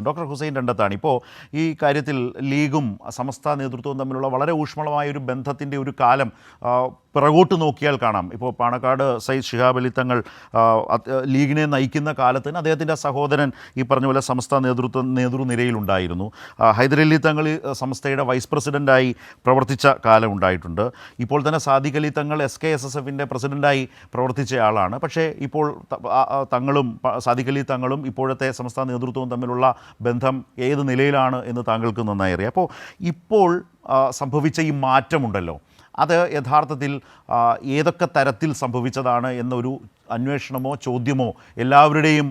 Doctor Hussain രണ്ടത്താണ്. ഇപ്പോൾ ഈ കാര്യത്തിൽ ലീഗും സമസ്ത നേതൃത്വവും തമ്മിലുള്ള വളരെ ഊഷ്മളമായൊരു ബന്ധത്തിൻ്റെ ഒരു കാലം പിറകോട്ട് നോക്കിയാൽ കാണാം. ഇപ്പോൾ പാണക്കാട് സയ്യിദ് ശിഹാബ് അലി തങ്ങൾ ലീഗിനെ നയിക്കുന്ന കാലത്ത് തന്നെ അദ്ദേഹത്തിൻ്റെ സഹോദരൻ ഈ പറഞ്ഞ പോലെ സമസ്ത നേതൃനിരയിലുണ്ടായിരുന്നു. ഹൈദരലി തങ്ങൾ സമസ്തയുടെ വൈസ് പ്രസിഡൻ്റായി പ്രവർത്തിച്ച കാലം ഉണ്ടായിട്ടുണ്ട്. ഇപ്പോൾ തന്നെ സാദിഖ് അലി തങ്ങൾ SKSSFൻ്റെ പ്രസിഡൻ്റായി പ്രവർത്തിച്ച ആളാണ്. പക്ഷേ ഇപ്പോൾ തങ്ങളും സാദിഖ് അലി തങ്ങളും ഇപ്പോഴത്തെ സമസ്ത നേതൃത്വവും തമ്മിലുള്ള ബന്ധം ഏത് നിലയിലാണ് എന്ന് താങ്കൾക്ക് നന്നായി അറിയാം. അപ്പോൾ ഇപ്പോൾ സംഭവിച്ച ഈ മാറ്റമുണ്ടല്ലോ, അത് യഥാർത്ഥത്തിൽ ഏതൊക്കെ തരത്തിൽ സംഭവിച്ചതാണ് എന്നൊരു അന്വേഷണമോ ചോദ്യമോ എല്ലാവരുടെയും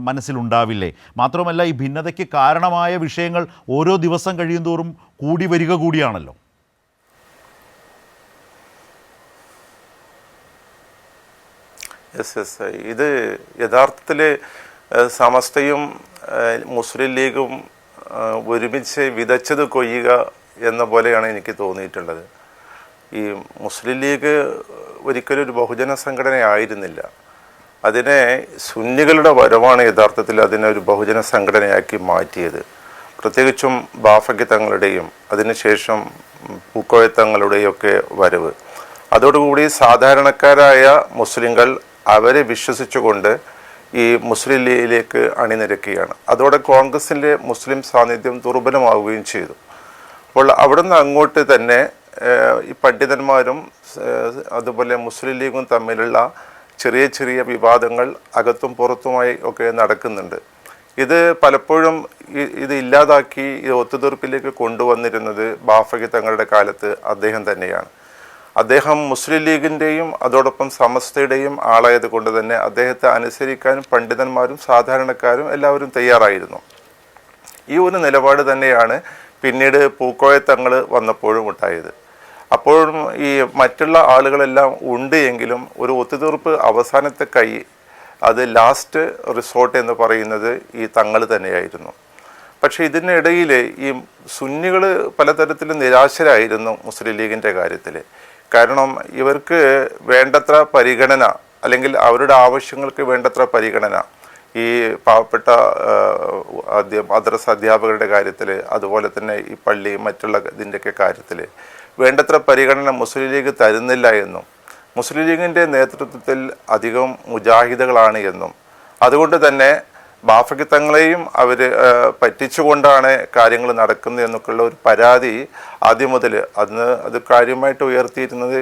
മനസ്സിലുണ്ടാവില്ലേ? മാത്രമല്ല, ഈ ഭിന്നതയ്ക്ക് കാരണമായ വിഷയങ്ങൾ ഓരോ ദിവസം കഴിയുന്തോറും കൂടി വരിക കൂടിയാണല്ലോ. ഇത് യഥാർത്ഥത്തിൽ സമസ്തയും മുസ്ലിം ലീഗും ഒരുമിച്ച് വിതച്ചത് കൊയ്യുക എന്ന പോലെയാണ് എനിക്ക് തോന്നിയിട്ടുള്ളത്. ഈ മുസ്ലിം ലീഗ് ഒരിക്കലും ഒരു ബഹുജന സംഘടനയായിരുന്നില്ല. അതിനെ സുന്നികളുടെ വരവാണ് യഥാർത്ഥത്തിൽ അതിനെ ഒരു ബഹുജന സംഘടനയാക്കി മാറ്റിയത്. പ്രത്യേകിച്ചും ബാഫഖി തങ്ങളുടെയും അതിനുശേഷം പൂക്കോയ തങ്ങളുടെയും ഒക്കെ വരവ്. അതോടുകൂടി സാധാരണക്കാരായ മുസ്ലിങ്ങൾ അവരെ വിശ്വസിച്ചുകൊണ്ട് ഈ മുസ്ലിം ലീഗിലേക്ക് അണിനിരക്കുകയാണ്. അതോടെ കോൺഗ്രസിൻ്റെ മുസ്ലിം സാന്നിധ്യം ദുർബലമാവുകയും ചെയ്തു. അപ്പോൾ അവിടുന്ന് അങ്ങോട്ട് തന്നെ ഈ പണ്ഡിതന്മാരും അതുപോലെ മുസ്ലിം ലീഗും തമ്മിലുള്ള ചെറിയ ചെറിയ വിവാദങ്ങൾ അകത്തും പുറത്തുമായി ഒക്കെ നടക്കുന്നുണ്ട്. ഇത് പലപ്പോഴും ഇത് ഇല്ലാതാക്കി ഒത്തുതീർപ്പിലേക്ക് കൊണ്ടുവന്നിരുന്നത് ബാഫഖി തങ്ങളുടെ കാലത്ത് അദ്ദേഹം തന്നെയാണ്. അദ്ദേഹം മുസ്ലിം ലീഗിൻ്റെയും അതോടൊപ്പം സമസ്തയുടെയും ആളായത് കൊണ്ട് തന്നെ അദ്ദേഹത്തെ അനുസരിക്കാനും പണ്ഡിതന്മാരും സാധാരണക്കാരും എല്ലാവരും തയ്യാറായിരുന്നു. ഈ ഒരു നിലപാട് തന്നെയാണ് പിന്നീട് പൂക്കോയ തങ്ങൾ വന്നപ്പോഴും ഉണ്ടായത്. അപ്പോഴും ഈ മറ്റുള്ള ആളുകളെല്ലാം ഉണ്ട് എങ്കിലും ഒരു ഒത്തുതീർപ്പ് അവസാനത്തെ കൈ, അത് ലാസ്റ്റ് റിസോർട്ട് എന്ന് പറയുന്നത് ഈ തങ്ങൾ തന്നെയായിരുന്നു. പക്ഷേ ഇതിനിടയിൽ ഈ സുന്നികൾ പലതരത്തിലും നിരാശരായിരുന്നു മുസ്ലിം ലീഗിൻ്റെ കാര്യത്തിൽ. കാരണം ഇവർക്ക് വേണ്ടത്ര പരിഗണന, അല്ലെങ്കിൽ അവരുടെ ആവശ്യങ്ങൾക്ക് വേണ്ടത്ര പരിഗണന ഈ പാവപ്പെട്ട മദ്രസ അധ്യാപകരുടെ കാര്യത്തിൽ, അതുപോലെ തന്നെ ഈ പള്ളി മറ്റുള്ള ഇതിൻ്റെയൊക്കെ കാര്യത്തിൽ വേണ്ടത്ര പരിഗണന മുസ്ലിം ലീഗ് തരുന്നില്ല എന്നും മുസ്ലിം ലീഗിൻ്റെ നേതൃത്വത്തിൽ അധികം മുജാഹിദുകളാണ് എന്നും അതുകൊണ്ട് തന്നെ ബാഫഖി തങ്ങളെയും അവർ പറ്റിച്ചുകൊണ്ടാണ് കാര്യങ്ങൾ നടക്കുന്നത് എന്നൊക്കെയുള്ള ഒരു പരാതി ആദ്യം മുതൽ അത് കാര്യമായിട്ട് ഉയർത്തിയിരുന്നത്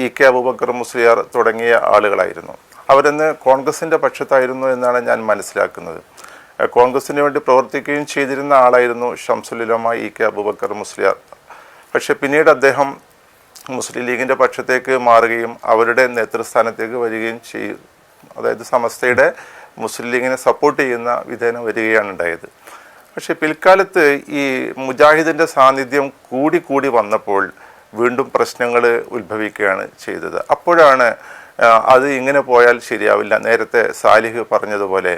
EK അബൂബക്കർ മുസ്ലിയാർ തുടങ്ങിയ ആളുകളായിരുന്നു. അവരെന്ന് കോൺഗ്രസിൻ്റെ പക്ഷത്തായിരുന്നു എന്നാണ് ഞാൻ മനസ്സിലാക്കുന്നത്. കോൺഗ്രസിന് വേണ്ടി പ്രവർത്തിക്കുകയും ചെയ്തിരുന്ന ആളായിരുന്നു ഷംസുൽ ഉലമ EK അബൂബക്കർ മുസ്ലിയാർ. പക്ഷെ പിന്നീട് അദ്ദേഹം മുസ്ലിം ലീഗിൻ്റെ പക്ഷത്തേക്ക് മാറുകയും അവരുടെ നേതൃസ്ഥാനത്തേക്ക് വരികയും ചെയ്യും. അതായത് സമസ്തയുടെ മുസ്ലിം ലീഗിനെ സപ്പോർട്ട് ചെയ്യുന്ന വിധേന വരികയാണ് ഉണ്ടായത്. പക്ഷെ പിൽക്കാലത്ത് ഈ മുജാഹിദിൻ്റെ സാന്നിധ്യം കൂടി വന്നപ്പോൾ വീണ്ടും പ്രശ്നങ്ങൾ ഉത്ഭവിക്കുകയാണ് ചെയ്തത്. അപ്പോഴാണ് അത് ഇങ്ങനെ പോയാൽ ശരിയാവില്ല, നേരത്തെ സാലിഹ് പറഞ്ഞതുപോലെ,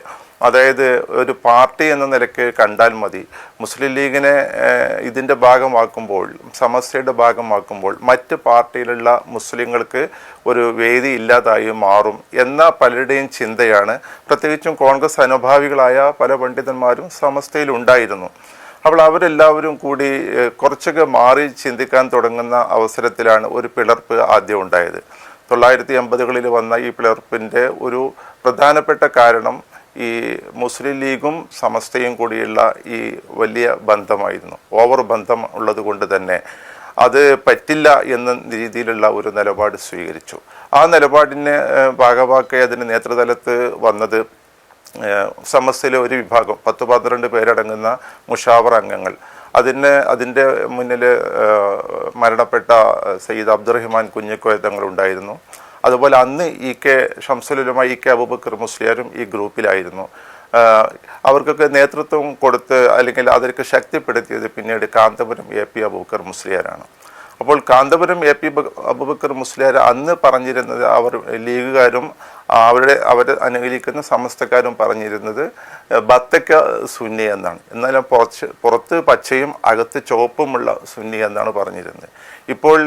അതായത് ഒരു പാർട്ടി എന്ന നിലയ്ക്ക് കണ്ടാൽ മതി, മുസ്ലിം ലീഗിനെ ഇതിൻ്റെ ഭാഗമാക്കുമ്പോൾ, സമസ്തയുടെ ഭാഗമാക്കുമ്പോൾ മറ്റ് പാർട്ടിയിലുള്ള മുസ്ലിങ്ങൾക്ക് ഒരു വേദി ഇല്ലാതായി മാറും എന്ന പലരുടെയും ചിന്തയാണ്. പ്രത്യേകിച്ചും കോൺഗ്രസ് അനുഭാവികളായ പല പണ്ഡിതന്മാരും സമസ്തയിൽ ഉണ്ടായിരുന്നു. അപ്പോൾ അവരെല്ലാവരും കൂടി കുറച്ചൊക്കെ മാറി ചിന്തിക്കാൻ തുടങ്ങുന്ന അവസരത്തിലാണ് ഒരു പിളർപ്പ് ആദ്യം ഉണ്ടായത്. 1980കളിൽ വന്ന ഈ പിളർപ്പിൻ്റെ ഒരു പ്രധാനപ്പെട്ട കാരണം ഈ മുസ്ലിം ലീഗും സമസ്തയും കൂടിയുള്ള ഈ വലിയ ബന്ധമായിരുന്നു. ഓവർ ബന്ധം ഉള്ളത് കൊണ്ട് തന്നെ അത് പറ്റില്ല എന്ന രീതിയിലുള്ള ഒരു നിലപാട് സ്വീകരിച്ചു. ആ നിലപാടിന് ഭാഗമാക്കി അതിന് നേതൃതലത്ത് വന്നത് സമസ്തയിലെ ഒരു വിഭാഗം 10-12 പേരടങ്ങുന്ന മുഷാവറ അംഗങ്ങൾ. അതിൻ്റെ മുന്നിൽ മരണപ്പെട്ട സയ്യിദ് അബ്ദുറഹിമാൻ കുഞ്ഞിക്കോയ തങ്ങളുണ്ടായിരുന്നു. അതുപോലെ അന്ന് EK ഷംസുൽ ഉലമ EK അബൂബക്കർ മുസ്ലിയാരും ഈ ഗ്രൂപ്പിലായിരുന്നു. അവർക്കൊക്കെ നേതൃത്വം കൊടുത്ത് അല്ലെങ്കിൽ അവർക്ക് ശക്തിപ്പെടുത്തിയത് പിന്നീട് കാന്തപുരം AP അബൂബക്കർ മുസ്ലിയാരാണ്. അപ്പോൾ കാന്തപുരം AP അബൂബക്കർ മുസ്ലിയാർ അന്ന് പറഞ്ഞിരുന്നത്, അവർ ലീഗുകാരും അവർ അനുകൂലിക്കുന്ന സമസ്തക്കാരും പറഞ്ഞിരുന്നത് ബത്തക്ക സുന്നി എന്നാണ്. എന്നാലും പുറത്ത് പച്ചയും അകത്ത് ചുവപ്പുമുള്ള സുന്നി എന്നാണ് പറഞ്ഞിരുന്നത്. ഇപ്പോൾ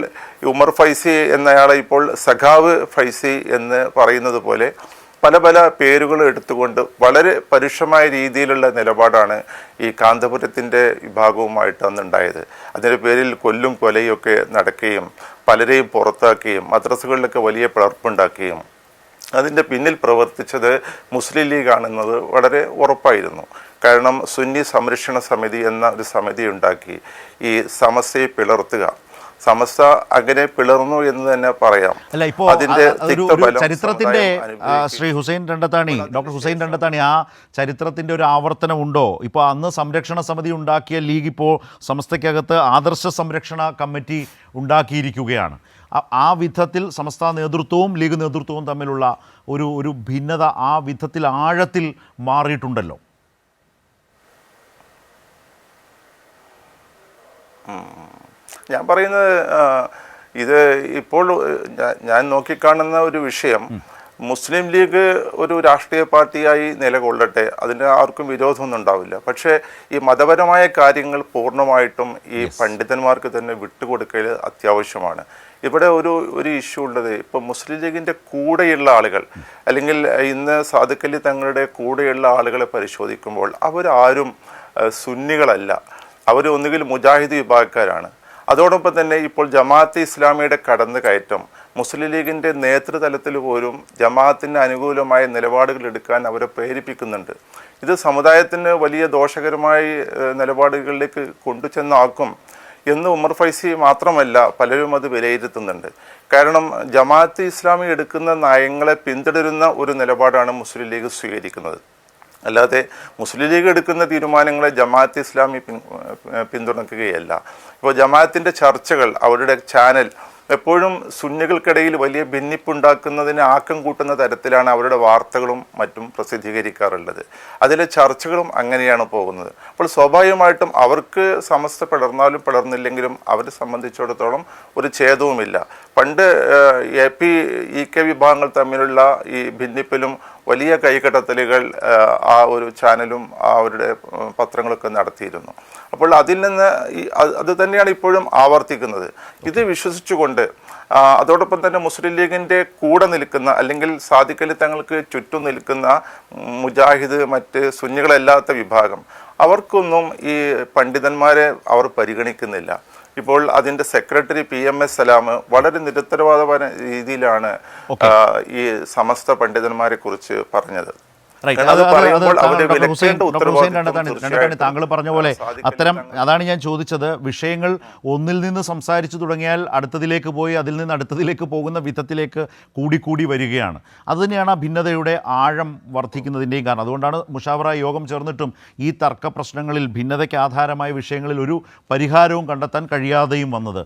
ഉമർ ഫൈസി എന്നയാളെ ഇപ്പോൾ സഖാവ് ഫൈസി എന്ന് പറയുന്നത് പോലെ പല പല പേരുകൾ എടുത്തുകൊണ്ട് വളരെ പരുഷമായ രീതിയിലുള്ള നിലപാടാണ് ഈ കാന്തപുരത്തിൻ്റെ വിഭാഗവുമായിട്ട് അന്നുണ്ടായത്. അതിൻ്റെ പേരിൽ കൊല്ലും കൊലയും ഒക്കെ നടക്കുകയും പലരെയും പുറത്താക്കുകയും മദ്രസകളിലൊക്കെ വലിയ പിളർപ്പുണ്ടാക്കുകയും അതിൻ്റെ പിന്നിൽ പ്രവർത്തിച്ചത് മുസ്ലിം ലീഗ് ആണെന്നത് വളരെ ഉറപ്പായിരുന്നു. കാരണം സുന്നി സംരക്ഷണ സമിതി എന്ന ഒരു സമിതി ഉണ്ടാക്കി ഈ സമസ്തയെ പിളർത്തുക. സമസ്ത അങ്ങനെ പിളർന്നു എന്ന് തന്നെ പറയാം. അല്ല, ഇപ്പോൾ ചരിത്രത്തിന്റെ ശ്രീ ഹുസൈൻ രണ്ടത്താണി, ഡോക്ടർ ഹുസൈൻ രണ്ടത്താണി, ആ ചരിത്രത്തിന്റെ ഒരു ആവർത്തനം ഉണ്ടോ? ഇപ്പോൾ അന്ന് സംരക്ഷണ സമിതി ഉണ്ടാക്കിയ ലീഗ് ഇപ്പോൾ സമസ്തയ്ക്കകത്ത് ആദർശ സംരക്ഷണ കമ്മിറ്റി ഉണ്ടാക്കിയിരിക്കുകയാണ്. ആ വിധത്തിൽ സമസ്ത നേതൃത്വവും ലീഗ് നേതൃത്വവും തമ്മിലുള്ള ഒരു ഭിന്നത ആ വിധത്തിൽ ആഴത്തിൽ മാറിയിട്ടുണ്ടല്ലോ. ഞാൻ പറയുന്നത് ഇത് ഇപ്പോൾ ഞാൻ നോക്കിക്കാണുന്ന ഒരു വിഷയം, മുസ്ലിം ലീഗ് ഒരു രാഷ്ട്രീയ പാർട്ടിയായി നിലകൊള്ളട്ടെ, അതിന് ആർക്കും വിരോധമൊന്നും ഉണ്ടാവില്ല. പക്ഷേ ഈ മതപരമായ കാര്യങ്ങൾ പൂർണ്ണമായിട്ടും ഈ പണ്ഡിതന്മാർക്ക് തന്നെ വിട്ടുകൊടുക്കൽ അത്യാവശ്യമാണ്. ഇവിടെ ഒരു ഇഷ്യൂ ഉള്ളത്, ഇപ്പോൾ മുസ്ലിം ലീഗിൻ്റെ കൂടെയുള്ള ആളുകൾ അല്ലെങ്കിൽ ഇന്ന് സാദിഖ് അലി തങ്ങളുടെ കൂടെയുള്ള ആളുകളെ പരിശോധിക്കുമ്പോൾ അവരാരും സുന്നികളല്ല, അവർ ഒന്നുകിൽ മുജാഹിദ് വിഭാഗക്കാരാണ്. അതോടൊപ്പം തന്നെ ഇപ്പോൾ ജമാഅത്തെ ഇസ്ലാമിയുടെ കടന്നു കയറ്റം മുസ്ലിം ലീഗിൻ്റെ നേതൃതലത്തിൽ പോലും ജമാഅത്തിന് അനുകൂലമായ നിലപാടുകൾ എടുക്കാൻ അവരെ പ്രേരിപ്പിക്കുന്നുണ്ട്. ഇത് സമുദായത്തിന് വലിയ ദോഷകരമായ നിലപാടുകളിലേക്ക് കൊണ്ടുചെന്നാക്കും എന്ന് ഉമർ ഫൈസി മാത്രമല്ല പലരും അത് വിലയിരുത്തുന്നുണ്ട്. കാരണം ജമാഅത്തെ ഇസ്ലാമി എടുക്കുന്ന നയങ്ങളെ പിന്തുടരുന്ന ഒരു നിലപാടാണ് മുസ്ലിം ലീഗ് സ്വീകരിക്കുന്നത്. അല്ലാതെ മുസ്ലിം ലീഗ് എടുക്കുന്ന തീരുമാനങ്ങളെ ജമാഅത്ത് ഇസ്ലാമി പിന്തുണക്കുകയല്ല. ഇപ്പോൾ ജമാഅത്തിൻ്റെ ചർച്ചകൾ, അവരുടെ ചാനൽ എപ്പോഴും സുന്നികൾക്കിടയിൽ വലിയ ഭിന്നിപ്പുണ്ടാക്കുന്നതിന് ആക്കം കൂട്ടുന്ന തരത്തിലാണ് അവരുടെ വാർത്തകളും മറ്റും പ്രസിദ്ധീകരിക്കാറുള്ളത്. അതിലെ ചർച്ചകളും അങ്ങനെയാണ് പോകുന്നത്. അപ്പോൾ സ്വാഭാവികമായിട്ടും അവർക്ക് സമസ്ത പിളർന്നാലും പിളർന്നില്ലെങ്കിലും അവരെ സംബന്ധിച്ചിടത്തോളം ഒരു ഛേദവുമില്ല. പണ്ട് AK വിഭാഗങ്ങൾ തമ്മിലുള്ള ഈ ഭിന്നിപ്പിലും വലിയ കൈകടത്തലുകൾ ആ ഒരു ചാനലും അവരുടെ പത്രങ്ങളൊക്കെ നടത്തിയിരുന്നു. അപ്പോൾ അതിൽ നിന്ന് അത് തന്നെയാണ് ഇപ്പോഴും ആവർത്തിക്കുന്നത്. ഇത് വിശ്വസിച്ചുകൊണ്ട് അതോടൊപ്പം തന്നെ മുസ്ലിം ലീഗിൻ്റെ കൂടെ നിൽക്കുന്ന അല്ലെങ്കിൽ സാദിഖ് അലി തങ്ങൾക്ക് ചുറ്റും നിൽക്കുന്ന മുജാഹിദ്, മറ്റ് സുന്നികളല്ലാത്ത വിഭാഗം, അവർക്കൊന്നും ഈ പണ്ഡിതന്മാരെ അവർ പരിഗണിക്കുന്നില്ല. ഇപ്പോൾ അതിൻ്റെ സെക്രട്ടറി PMS സലാം വളരെ നിരുത്തരവാദപര രീതിയിലാണ് ഈ സമസ്ത പണ്ഡിതന്മാരെ കുറിച്ച് പറഞ്ഞത്. താങ്കൾ പറഞ്ഞ പോലെ അതാണ് ഞാൻ ചോദിച്ചത്. വിഷയങ്ങൾ ഒന്നിൽ നിന്ന് സംസാരിച്ചു തുടങ്ങിയാൽ അടുത്തതിലേക്ക് പോയി അതിൽ നിന്ന് അടുത്തതിലേക്ക് പോകുന്ന വിധത്തിലേക്ക് കൂടിക്കൂടി വരികയാണ്. അതുതന്നെയാണ് ആ ഭിന്നതയുടെ ആഴം വർദ്ധിക്കുന്നതിൻ്റെയും കാരണം. അതുകൊണ്ടാണ് മുഷാവറ യോഗം ചേർന്നിട്ടും ഈ തർക്ക പ്രശ്നങ്ങളിൽ ഭിന്നതയ്ക്ക് ആധാരമായ വിഷയങ്ങളിൽ ഒരു പരിഹാരവും കണ്ടെത്താൻ കഴിയാതെയും വന്നത്.